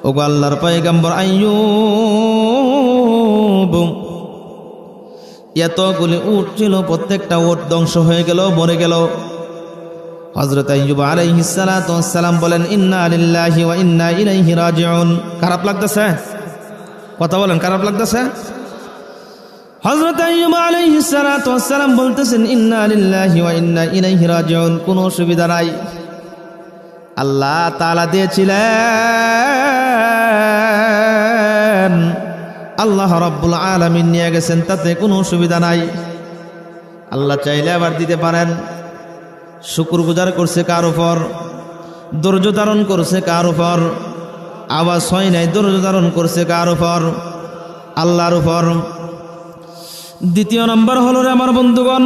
ওগো আল্লাহর পয়গম্বর আইয়ুব, এতগুলি উট ছিল, প্রত্যেকটা উট ধ্বংস হয়ে গেল, মরে গেল। হযরত আইয়ুব আলাইহিস সালাতু ওয়াস সালাম বলেন, ইন্না লিল্লাহি ওয়া ইন্না ইলাইহি রাজিউন। খারাপ লাগতেছে? কথা বলেন, খারাপ লাগতেছে? হযরত আইয়ুব আলাইহিস সালাতু ওয়াস সালাম বলতেছেন, ইন্না লিল্লাহি ওয়া ইন্না ইলাইহি রাজিউন। কোনো অসুবিধা নাই, আল্লাহ তাআলা দিয়েছিলেন, আল্লাহ রাব্বুল আলামিন নিয়ে গেছেন, তাতে কোনো অসুবিধা নাই। আল্লাহ চাইলে আবার দিতে পারেন। শুকরগুজার করছে কার উপর? ধৈর্য ধারণ করছে কার উপর? আওয়াজ হয় নাই, ধৈর্য ধারণ করছে কার উপর? আল্লাহর উপর। দ্বিতীয় নম্বর হলো রে আমার বন্ধুগণ,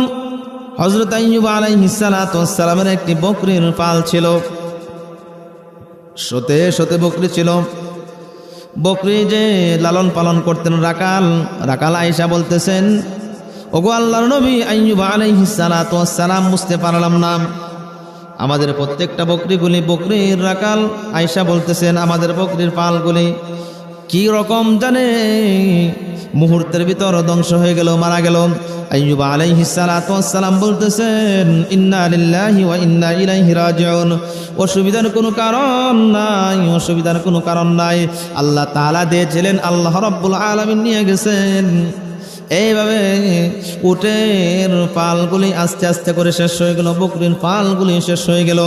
হযরত আইয়ুব আলাইহিস সালাতু ওয়াস সালামের একটি বকরির পাল ছিল, শতে শতে বকরি ছিল। বকরি যে লালন পালন করতেন রাকাল, রাকাল আয়েশা বলতেছেন, ওগো আল্লাহর নবী আইয়ুব আলাইহিস সালাতু ওয়াস সালাম, বুঝতে পারলাম না আমাদের প্রত্যেকটা বকরিগুলি বকরির রাকাল। আয়েশা বলতেছেন, আমাদের বকরির পালগুলি কি রকম জানে, মুহূর্তের ভিতর ধ্বংস হয়ে গেল, মারা গেল। আইয়ুব আলাইহিস সালাতু ওয়াস সালাম বলতেছেন, ইন্না লিল্লাহি ওয়া ইন্না ইলাইহি রাজিউন। অসুবিধার কোনো কারণ নাই, অসুবিধার কোনো কারণ নাই। আল্লাহ তাআলা দিয়েছিলেন, আল্লাহ রাব্বুল আলামিন নিয়ে গেছেন। এইভাবে উটের পালগুলি আস্তে আস্তে করে শেষ হয়ে গেল, বকরির পালগুলি শেষ হয়ে গেল।